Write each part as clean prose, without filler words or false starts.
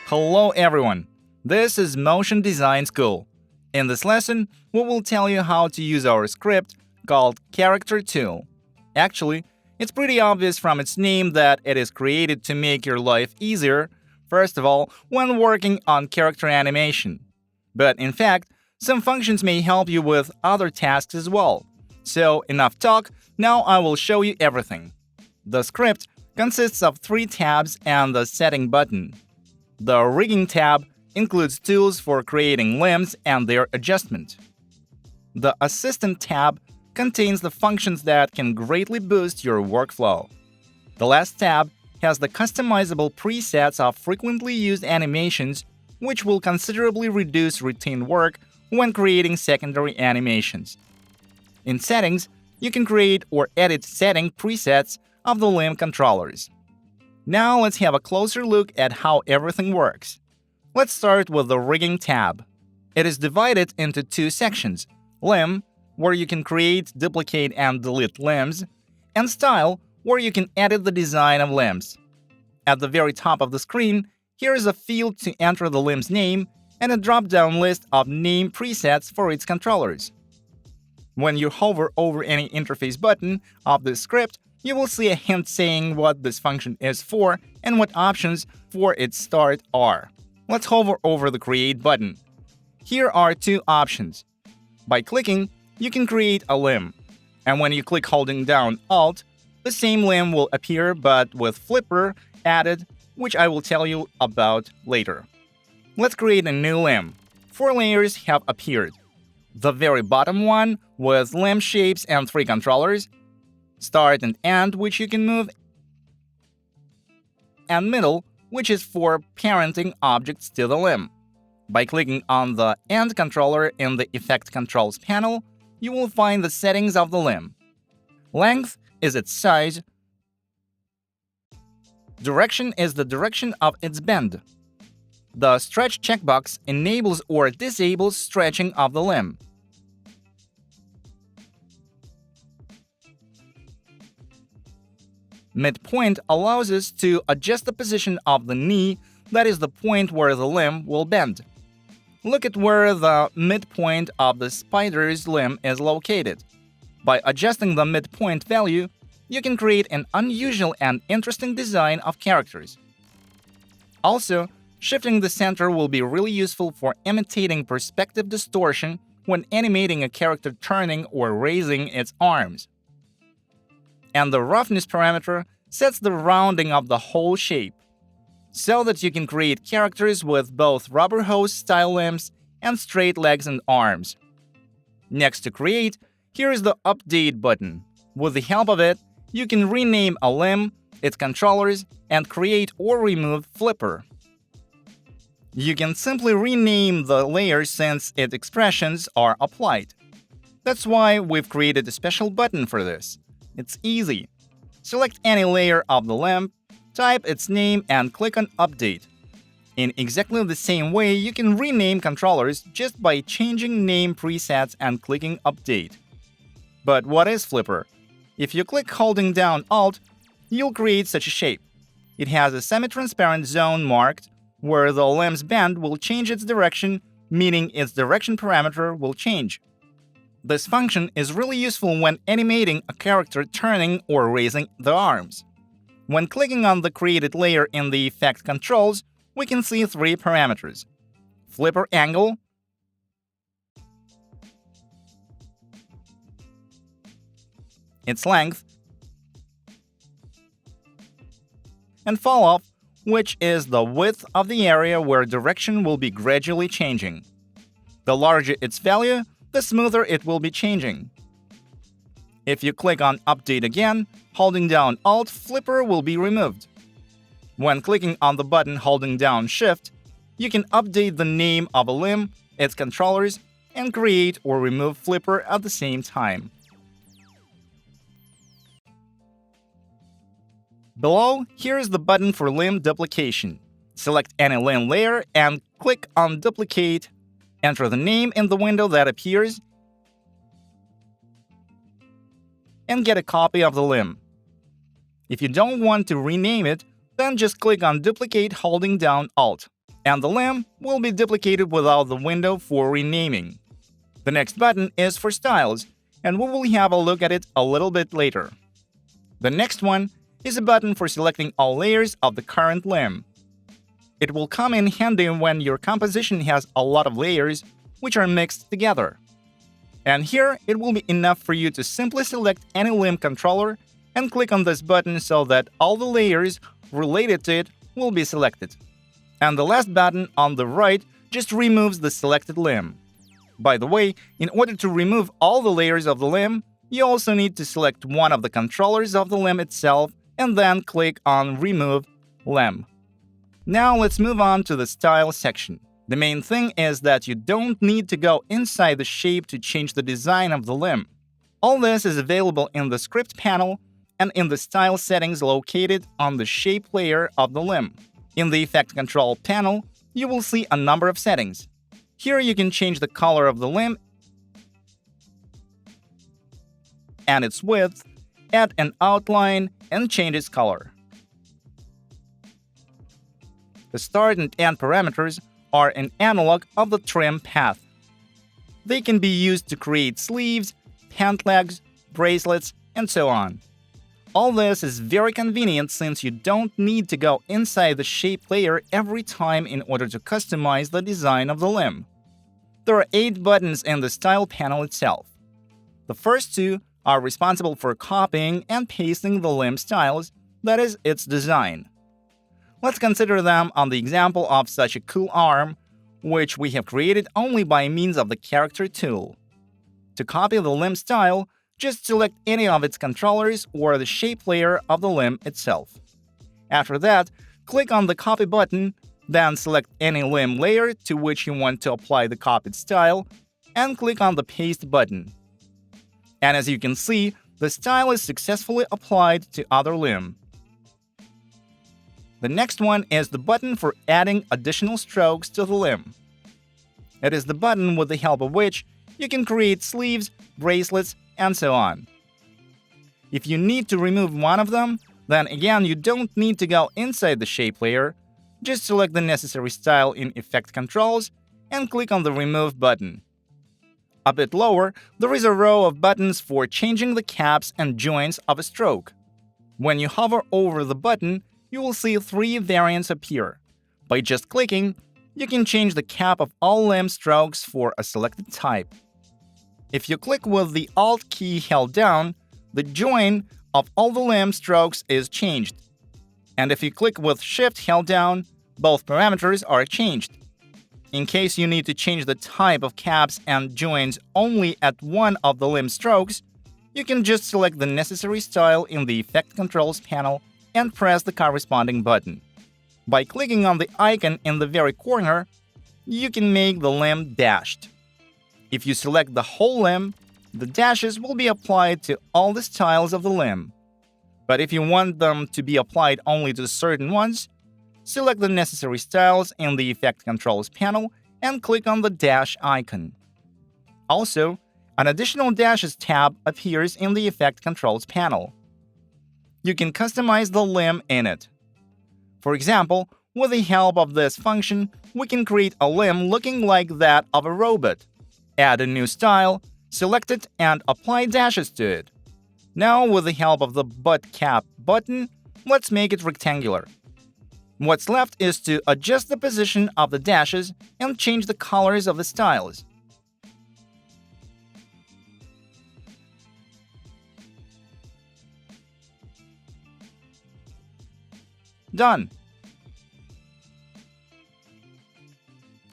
Hello everyone! This is Motion Design School. In this lesson, we will tell you how to use our script called Character Tool. Actually, it's pretty obvious from its name that it is created to make your life easier, first of all, when working on character animation. But in fact, some functions may help you with other tasks as well. So enough talk, now I will show you everything. The script consists of 3 tabs and the Setting button. The Rigging tab includes tools for creating limbs and their adjustment. The Assistant tab contains the functions that can greatly boost your workflow. The last tab has the customizable presets of frequently used animations, which will considerably reduce routine work when creating secondary animations. In Settings, you can create or edit setting presets of the limb controllers. Now let's have a closer look at how everything works. Let's start with the Rigging tab. It is divided into 2 sections: Limb, where you can create, duplicate, and delete limbs, and Style, where you can edit the design of limbs. At the very top of the screen, here is a field to enter the limb's name and a drop-down list of name presets for its controllers. When you hover over any interface button of the script, you will see a hint saying what this function is for and what options for its start are. Let's hover over the Create button. Here are 2 options. By clicking, you can create a limb. And when you click holding down Alt, the same limb will appear but with flipper added, which I will tell you about later. Let's create a new limb. 4 layers have appeared. The very bottom one with limb shapes and 3 controllers, Start and End, which you can move, and Middle, which is for parenting objects to the limb. By clicking on the End controller in the Effect Controls panel, you will find the settings of the limb. Length is its size. Direction is the direction of its bend. The Stretch checkbox enables or disables stretching of the limb. Midpoint allows us to adjust the position of the knee, that is the point where the limb will bend. Look at where the midpoint of the spider's limb is located. By adjusting the midpoint value, you can create an unusual and interesting design of characters. Also, shifting the center will be really useful for imitating perspective distortion when animating a character turning or raising its arms. And the roughness parameter sets the rounding of the whole shape, so that you can create characters with both rubber hose style limbs and straight legs and arms. Next to Create, here is the Update button. With the help of it, you can rename a limb, its controllers, and create or remove flipper. You can simply rename the layer since its expressions are applied. That's why we've created a special button for this. It's easy. Select any layer of the limb, type its name, and click on Update. In exactly the same way, you can rename controllers just by changing name presets and clicking Update. But what is flipper? If you click holding down Alt, you'll create such a shape. It has a semi-transparent zone marked where the limb's bend will change its direction, meaning its direction parameter will change. This function is really useful when animating a character turning or raising the arms. When clicking on the created layer in the Effect Controls, we can see 3 parameters: flipper angle, its length, and fall-off, which is the width of the area where direction will be gradually changing. The larger its value, the smoother it will be changing. If you click on Update again, holding down Alt, flipper will be removed. When clicking on the button holding down Shift, you can update the name of a limb, its controllers, and create or remove flipper at the same time. Below, here is the button for limb duplication. Select any limb layer and click on Duplicate. Enter the name in the window that appears and get a copy of the limb. If you don't want to rename it, then just click on Duplicate holding down Alt. and the limb will be duplicated without the window for renaming. The next button is for styles, and we will have a look at it a little bit later. The next one is a button for selecting all layers of the current limb. It will come in handy when your composition has a lot of layers which are mixed together. And here it will be enough for you to simply select any limb controller and click on this button so that all the layers related to it will be selected. And the last button on the right just removes the selected limb. By the way, in order to remove all the layers of the limb, you also need to select one of the controllers of the limb itself and then click on Remove Limb. Now let's move on to the Style section. The main thing is that you don't need to go inside the shape to change the design of the limb. All this is available in the Script panel and in the Style settings located on the Shape layer of the limb. In the Effect Control panel, you will see a number of settings. Here you can change the color of the limb and its width, add an outline, and change its color. The start and end parameters are an analog of the trim path. They can be used to create sleeves, pant legs, bracelets, and so on. All this is very convenient since you don't need to go inside the shape layer every time in order to customize the design of the limb. There are 8 buttons in the Style panel itself. The first 2 are responsible for copying and pasting the limb styles, that is, its design. Let's consider them on the example of such a cool arm, which we have created only by means of the Character tool. To copy the limb style, just select any of its controllers or the shape layer of the limb itself. After that, click on the Copy button, then select any limb layer to which you want to apply the copied style, and click on the Paste button. And as you can see, the style is successfully applied to other limb. The next one is the button for adding additional strokes to the limb. It is the button with the help of which you can create sleeves, bracelets, and so on. If you need to remove one of them, then again you don't need to go inside the shape layer, just select the necessary style in Effect Controls and click on the Remove button. A bit lower, there is a row of buttons for changing the caps and joints of a stroke. When you hover over the button, you will see 3 variants appear. By just clicking, you can change the cap of all limb strokes for a selected type. If you click with the Alt key held down, the join of all the limb strokes is changed. And if you click with Shift held down, both parameters are changed. In case you need to change the type of caps and joins only at one of the limb strokes, you can just select the necessary style in the Effect Controls panel and press the corresponding button. By clicking on the icon in the very corner, you can make the limb dashed. If you select the whole limb, the dashes will be applied to all the styles of the limb. But if you want them to be applied only to certain ones, select the necessary styles in the Effect Controls panel and click on the dash icon. Also, an additional Dashes tab appears in the Effect Controls panel. You can customize the limb in it. For example, with the help of this function, we can create a limb looking like that of a robot. Add a new style, select it, and apply dashes to it. Now, with the help of the Butt Cap button, let's make it rectangular. What's left is to adjust the position of the dashes and change the colors of the styles. Done.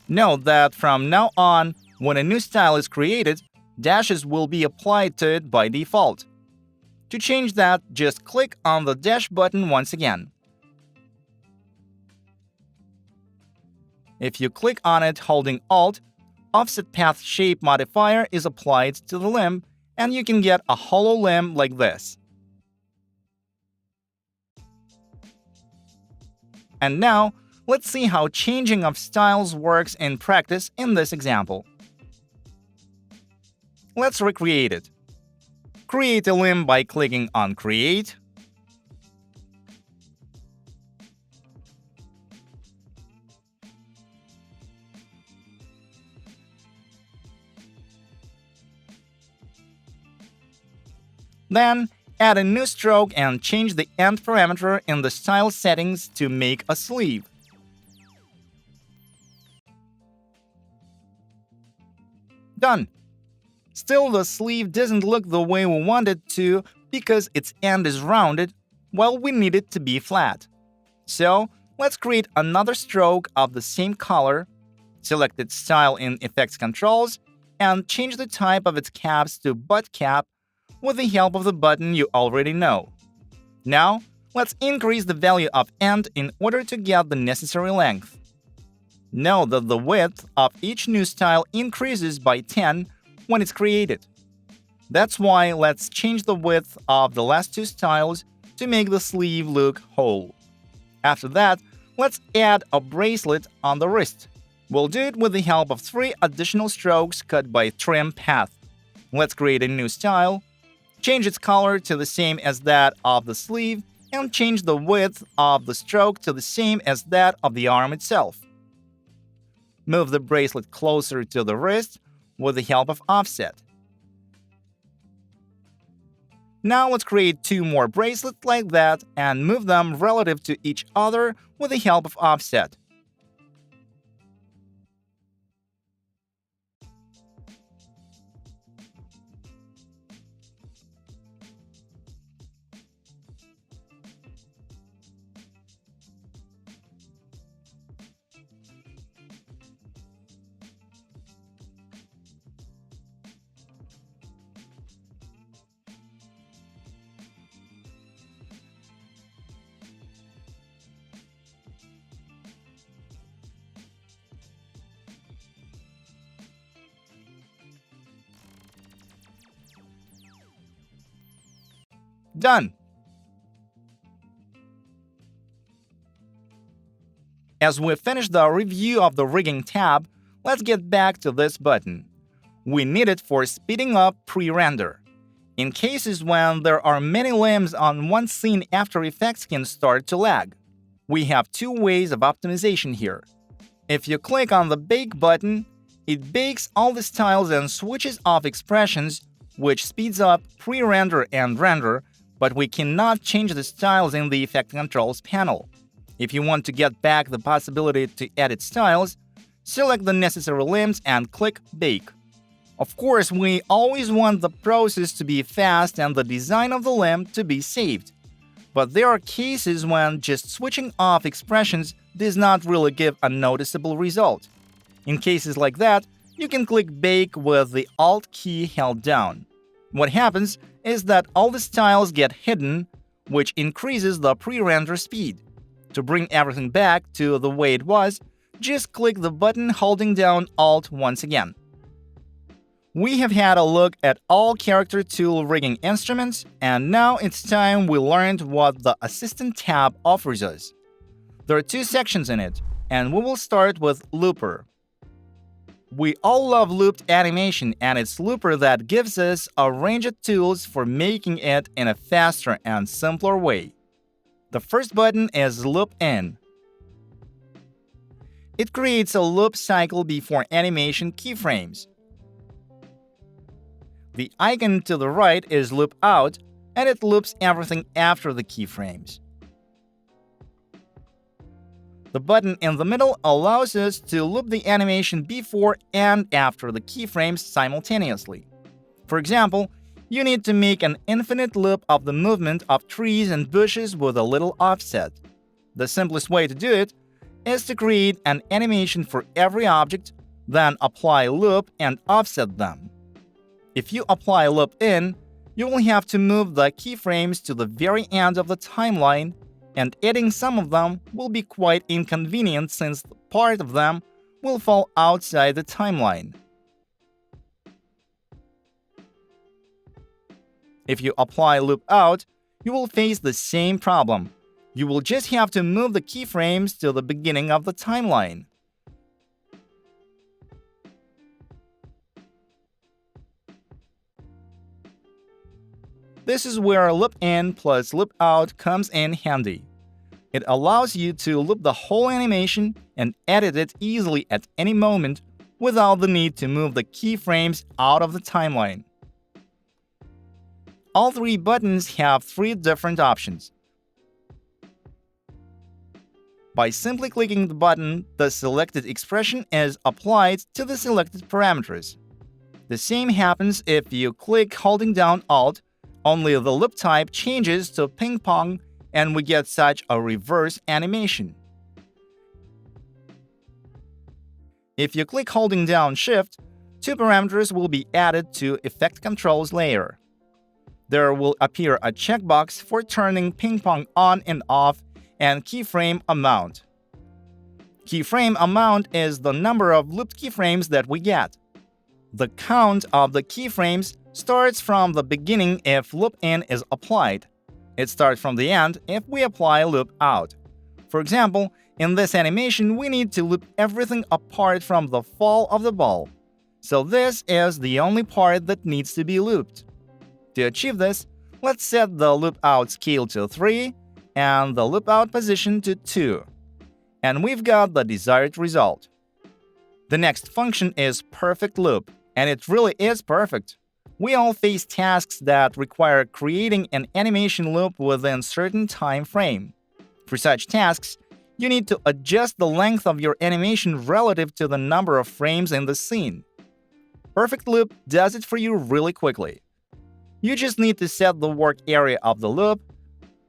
Note that from now on, when a new style is created, dashes will be applied to it by default. To change that, just click on the Dash button once again. If you click on it holding Alt, Offset Path Shape modifier is applied to the limb, and you can get a hollow limb like this. And now, let's see how changing of styles works in practice in this example. Let's recreate it. Create a limb by clicking on Create. Then, add a new stroke and change the end parameter in the style settings to make a sleeve. Done! Still, the sleeve doesn't look the way we want it to because its end is rounded, while we need it to be flat. So, let's create another stroke of the same color, select its style in Effects Controls, and change the type of its caps to butt cap with the help of the button you already know. Now, let's increase the value of end in order to get the necessary length. Note that the width of each new style increases by 10 when it's created. That's why let's change the width of the last two styles to make the sleeve look whole. After that, let's add a bracelet on the wrist. We'll do it with the help of 3 additional strokes cut by trim path. Let's create a new style, change its color to the same as that of the sleeve, and change the width of the stroke to the same as that of the arm itself. Move the bracelet closer to the wrist with the help of offset. Now let's create 2 more bracelets like that and move them relative to each other with the help of offset. Done! As we finish the review of the rigging tab, let's get back to this button. We need it for speeding up pre-render. In cases when there are many limbs on one scene, After Effects can start to lag. We have 2 ways of optimization here. If you click on the Bake button, it bakes all the styles and switches off expressions, which speeds up pre-render and render, but we cannot change the styles in the Effect Controls panel. If you want to get back the possibility to edit styles, select the necessary limbs and click Bake. Of course, we always want the process to be fast and the design of the limb to be saved. But there are cases when just switching off expressions does not really give a noticeable result. In cases like that, you can click Bake with the Alt key held down. What happens is that all the styles get hidden, which increases the pre-render speed. To bring everything back to the way it was, just click the button holding down Alt once again. We have had a look at all character tool rigging instruments, and now it's time we learned what the Assistant tab offers us. There are 2 sections in it, and we will start with Looper. We all love looped animation, and it's Looper that gives us a range of tools for making it in a faster and simpler way. The first button is Loop In. It creates a loop cycle before animation keyframes. The icon to the right is Loop Out, and it loops everything after the keyframes. The button in the middle allows us to loop the animation before and after the keyframes simultaneously. For example, you need to make an infinite loop of the movement of trees and bushes with a little offset. The simplest way to do it is to create an animation for every object, then apply loop and offset them. If you apply Loop In, you will have to move the keyframes to the very end of the timeline, and adding some of them will be quite inconvenient since part of them will fall outside the timeline. If you apply Loop Out, you will face the same problem. You will just have to move the keyframes to the beginning of the timeline. This is where Loop In plus Loop Out comes in handy. It allows you to loop the whole animation and edit it easily at any moment without the need to move the keyframes out of the timeline. All three buttons have three different options. By simply clicking the button, the selected expression is applied to the selected parameters. The same happens if you click holding down Alt, only the loop type changes to ping pong and we get such a reverse animation. If you click holding down Shift, two parameters will be added to Effect Controls layer. There will appear a checkbox for turning ping pong on and off and keyframe amount. Keyframe amount is the number of looped keyframes that we get. The count of the keyframes starts from the beginning if loop in is applied. It starts from the end if we apply loop out. For example, in this animation, we need to loop everything apart from the fall of the ball. So this is the only part that needs to be looped. To achieve this, let's set the loop out scale to 3 and the loop out position to 2. And we've got the desired result. The next function is perfect loop, and it really is perfect. We all face tasks that require creating an animation loop within a certain time frame. For such tasks, you need to adjust the length of your animation relative to the number of frames in the scene. Perfect Loop does it for you really quickly. You just need to set the work area of the loop,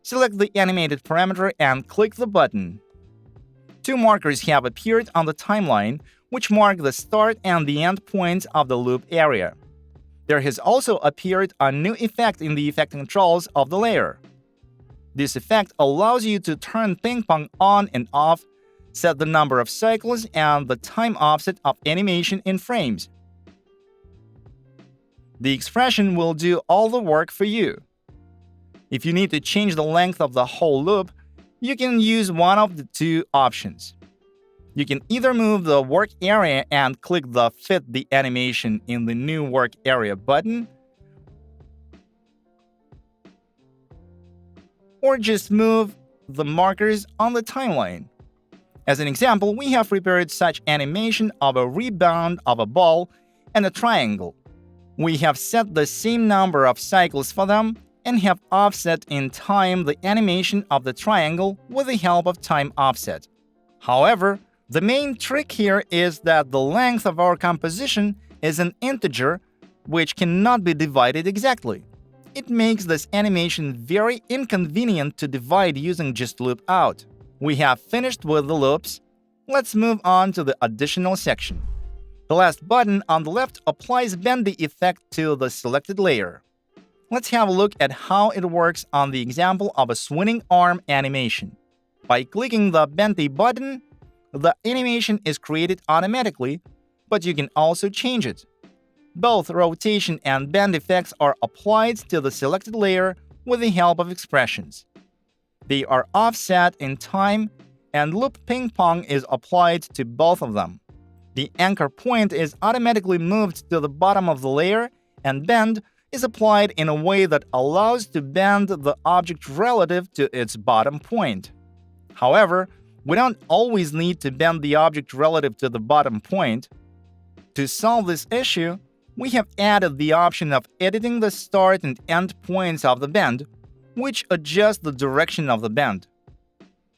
select the animated parameter, and click the button. Two markers have appeared on the timeline, which mark the start and the end points of the loop area. There has also appeared a new effect in the effect controls of the layer. This effect allows you to turn ping pong on and off, set the number of cycles and the time offset of animation in frames. The expression will do all the work for you. If you need to change the length of the whole loop, you can use one of the two options. You can either move the work area and click the Fit the Animation in the New Work Area button, or just move the markers on the timeline. As an example, we have prepared such animation of a rebound of a ball and a triangle. We have set the same number of cycles for them and have offset in time the animation of the triangle with the help of time offset. However, the main trick here is that the length of our composition is an integer which cannot be divided exactly. It makes this animation very inconvenient to divide using just loop out. We have finished with the loops. Let's move on to the additional section. The last button on the left applies bendy effect to the selected layer. Let's have a look at how it works on the example of a swinging arm animation. By clicking the bendy button, the animation is created automatically, but you can also change it. Both rotation and bend effects are applied to the selected layer with the help of expressions. They are offset in time, and loop ping pong is applied to both of them. The anchor point is automatically moved to the bottom of the layer, and bend is applied in a way that allows to bend the object relative to its bottom point. However, we don't always need to bend the object relative to the bottom point. To solve this issue, we have added the option of editing the start and end points of the bend, which adjusts the direction of the bend.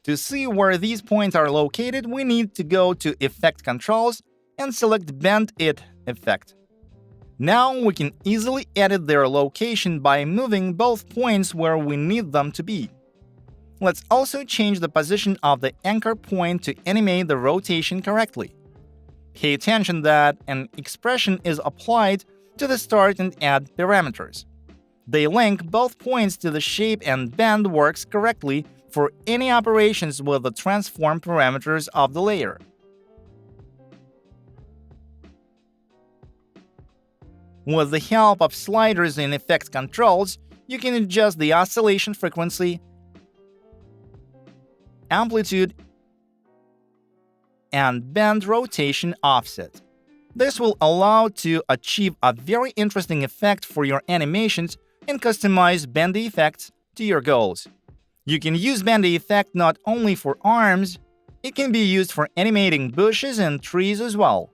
To see where these points are located, we need to go to Effect Controls and select Bend It effect. Now we can easily edit their location by moving both points where we need them to be. Let's also change the position of the anchor point to animate the rotation correctly. Pay attention that an expression is applied to the start and end parameters. They link both points to the shape, and bend works correctly for any operations with the transform parameters of the layer. With the help of sliders in Effect Controls, you can adjust the oscillation frequency, amplitude, and bend rotation offset. This will allow to achieve a very interesting effect for your animations and customize bendy effects to your goals. You can use bendy effect not only for arms, it can be used for animating bushes and trees as well.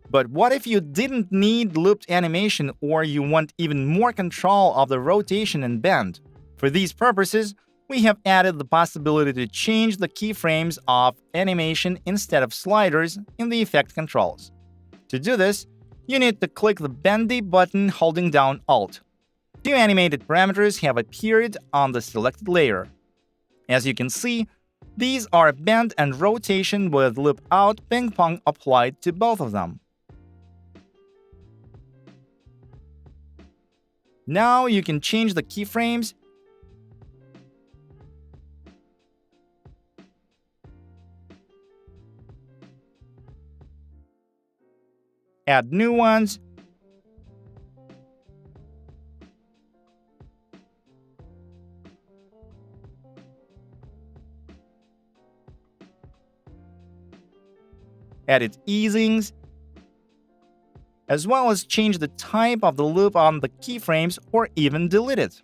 But what if you didn't need looped animation or you want even more control of the rotation and bend? For these purposes, we have added the possibility to change the keyframes of animation instead of sliders in the effect controls. To do this, you need to click the Bendy button holding down Alt. Two animated parameters have appeared on the selected layer. As you can see, these are bend and rotation with loop out ping pong applied to both of them. Now you can change the keyframes add new ones, edit easings, as well as change the type of the loop on the keyframes or even delete it.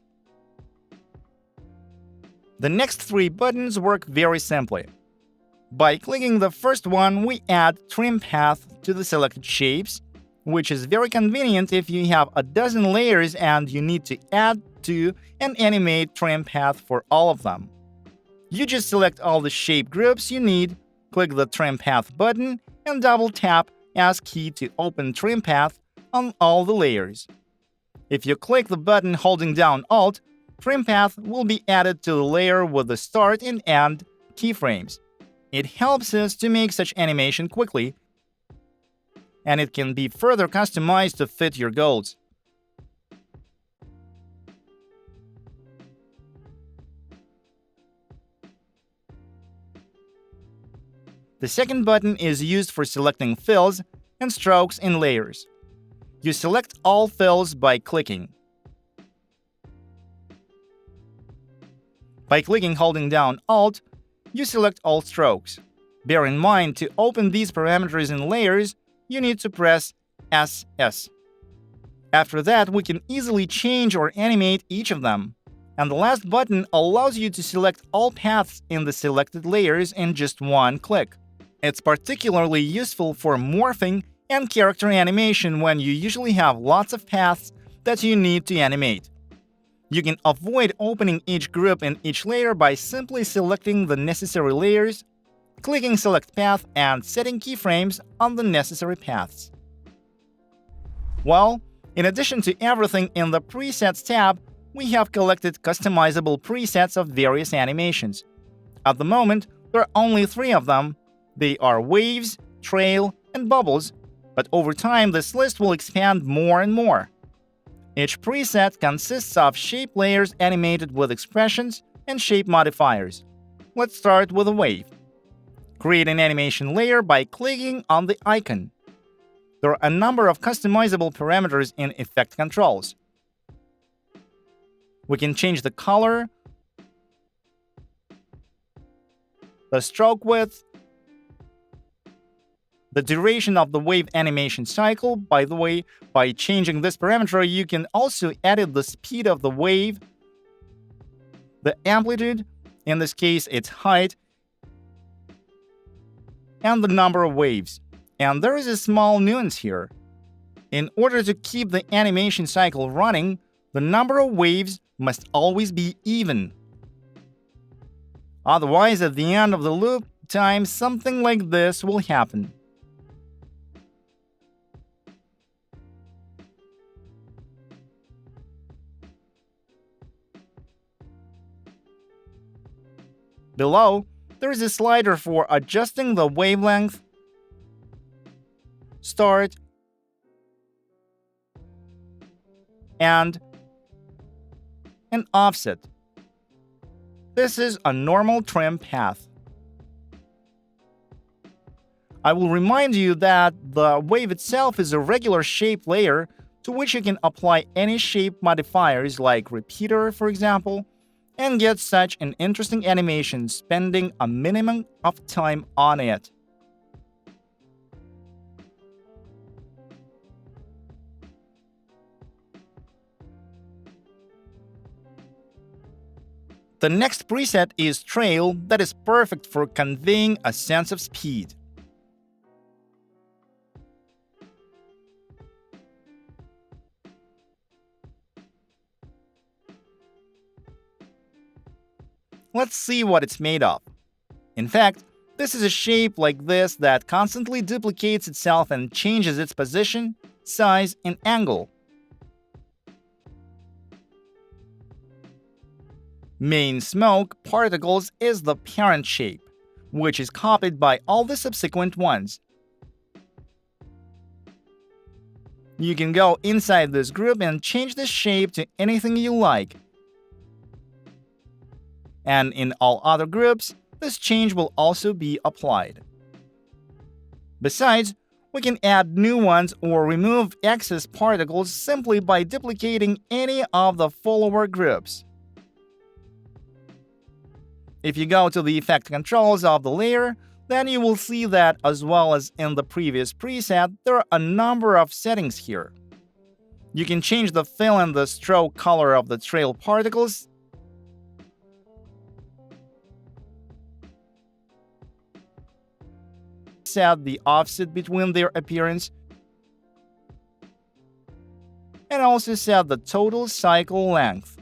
The next three buttons work very simply. By clicking the first one, we add trim path to the selected shapes, which is very convenient if you have a dozen layers and you need to add to and animate trim path for all of them. You just select all the shape groups you need, click the trim path button, and double tap as key to open trim path on all the layers. If you click the button holding down Alt, trim path will be added to the layer with the start and end keyframes. It helps us to make such animation quickly, and it can be further customized to fit your goals. The second button is used for selecting fills and strokes in layers. You select all fills by clicking. By clicking holding down Alt, you select all strokes. Bear in mind, to open these parameters in layers, you need to press SS. After that, we can easily change or animate each of them. And the last button allows you to select all paths in the selected layers in just one click. It's particularly useful for morphing and character animation when you usually have lots of paths that you need to animate. You can avoid opening each group in each layer by simply selecting the necessary layers, clicking Select Path, and setting keyframes on the necessary paths. Well, in addition to everything in the Presets tab, we have collected customizable presets of various animations. At the moment, there are only 3 of them. They are waves, trail, and bubbles, but over time this list will expand more and more. Each preset consists of shape layers animated with expressions and shape modifiers. Let's start with a wave. Create an animation layer by clicking on the icon. There are a number of customizable parameters in Effect Controls. We can change the color, the stroke width, the duration of the wave animation cycle. By the way, by changing this parameter, you can also edit the speed of the wave, the amplitude, in this case its height, and the number of waves. And there is a small nuance here. In order to keep the animation cycle running, the number of waves must always be even. Otherwise, at the end of the loop time, something like this will happen. Below, there is a slider for adjusting the wavelength, start, and an offset. This is a normal trim path. I will remind you that the wave itself is a regular shape layer to which you can apply any shape modifiers like repeater, for example, and get such an interesting animation spending a minimum of time on it. The next preset is Trail, that is perfect for conveying a sense of speed. Let's see what it's made of. In fact, this is a shape like this that constantly duplicates itself and changes its position, size, and angle. Main smoke particles is the parent shape, which is copied by all the subsequent ones. You can go inside this group and change the shape to anything you like. And in all other groups, this change will also be applied. Besides, we can add new ones or remove excess particles simply by duplicating any of the follower groups. If you go to the effect controls of the layer, then you will see that, as well as in the previous preset, there are a number of settings here. You can change the fill and the stroke color of the trail particles, set the offset between their appearance, and also set the total cycle length.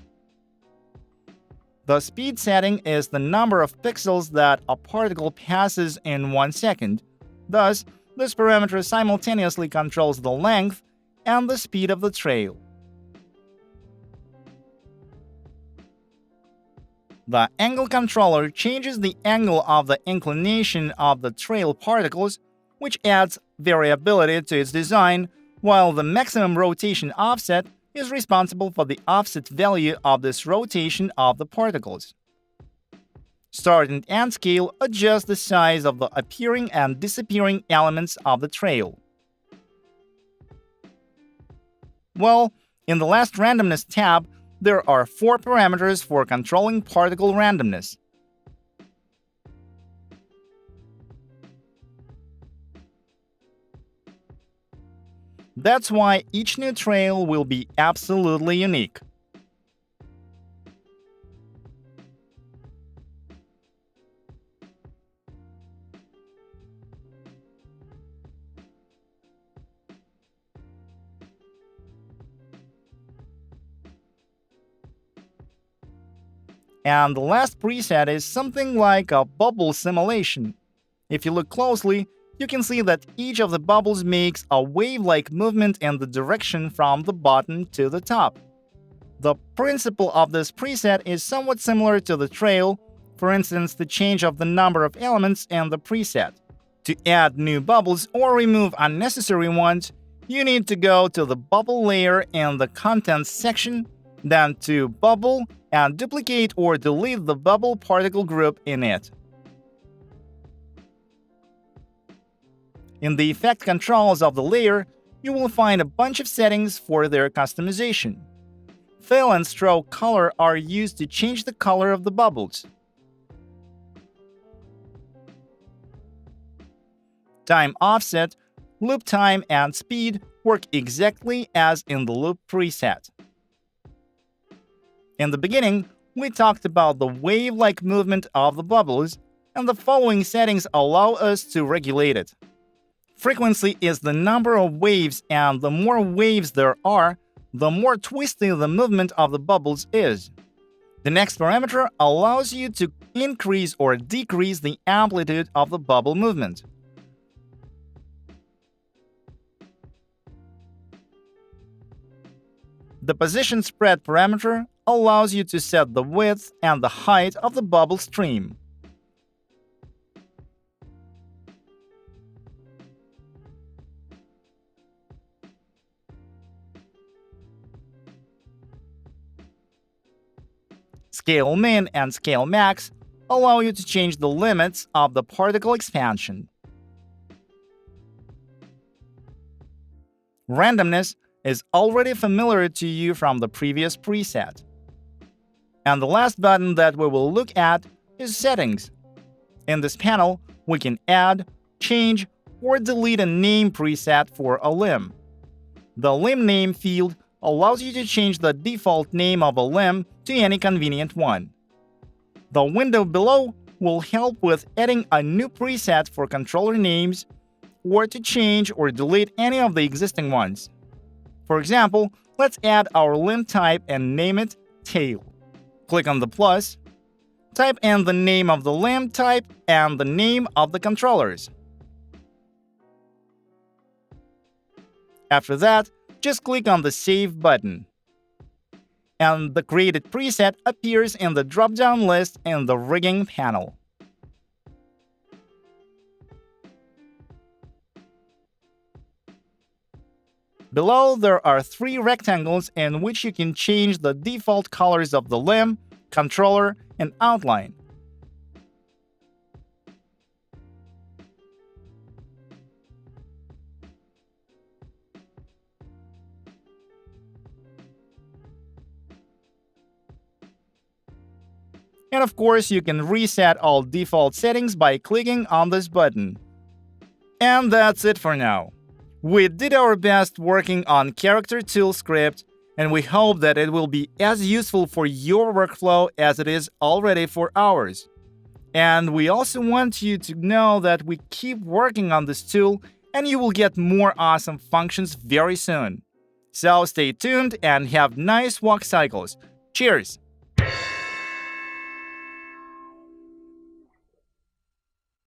The speed setting is the number of pixels that a particle passes in 1 second. Thus, this parameter simultaneously controls the length and the speed of the trail. The angle controller changes the angle of the inclination of the trail particles, which adds variability to its design, while the maximum rotation offset is responsible for the offset value of this rotation of the particles. Start and end scale adjust the size of the appearing and disappearing elements of the trail. Well, in the last randomness tab, there are 4 parameters for controlling particle randomness. That's why each new trail will be absolutely unique. And the last preset is something like a bubble simulation. If you look closely, you can see that each of the bubbles makes a wave-like movement in the direction from the bottom to the top. The principle of this preset is somewhat similar to the trail, for instance, the change of the number of elements in the preset. To add new bubbles or remove unnecessary ones, you need to go to the bubble layer in the Contents section, then to Bubble, and duplicate or delete the bubble particle group in it. In the effect controls of the layer, you will find a bunch of settings for their customization. Fill and stroke color are used to change the color of the bubbles. Time offset, loop time, and speed work exactly as in the loop preset. In the beginning, we talked about the wave-like movement of the bubbles, and the following settings allow us to regulate it. Frequency is the number of waves, and the more waves there are, the more twisty the movement of the bubbles is. The next parameter allows you to increase or decrease the amplitude of the bubble movement. The position spread parameter allows you to set the width and the height of the bubble stream. Scale min and scale max allow you to change the limits of the particle expansion. Randomness is already familiar to you from the previous preset. And the last button that we will look at is Settings. In this panel, we can add, change, or delete a name preset for a limb. The limb name field allows you to change the default name of a limb to any convenient one. The window below will help with adding a new preset for controller names, or to change or delete any of the existing ones. For example, let's add our limb type and name it Tail. Click on the plus. type in the name of the limb type and the name of the controllers. After that, just click on the Save button. And the created preset appears in the drop-down list in the rigging panel. Below, there are 3 rectangles in which you can change the default colors of the limb, controller, and outline. And of course, you can reset all default settings by clicking on this button. And that's it for now. We did our best working on Character Tool script, and we hope that it will be as useful for your workflow as it is already for ours. And we also want you to know that we keep working on this tool, and you will get more awesome functions very soon. So stay tuned and have nice walk cycles. Cheers!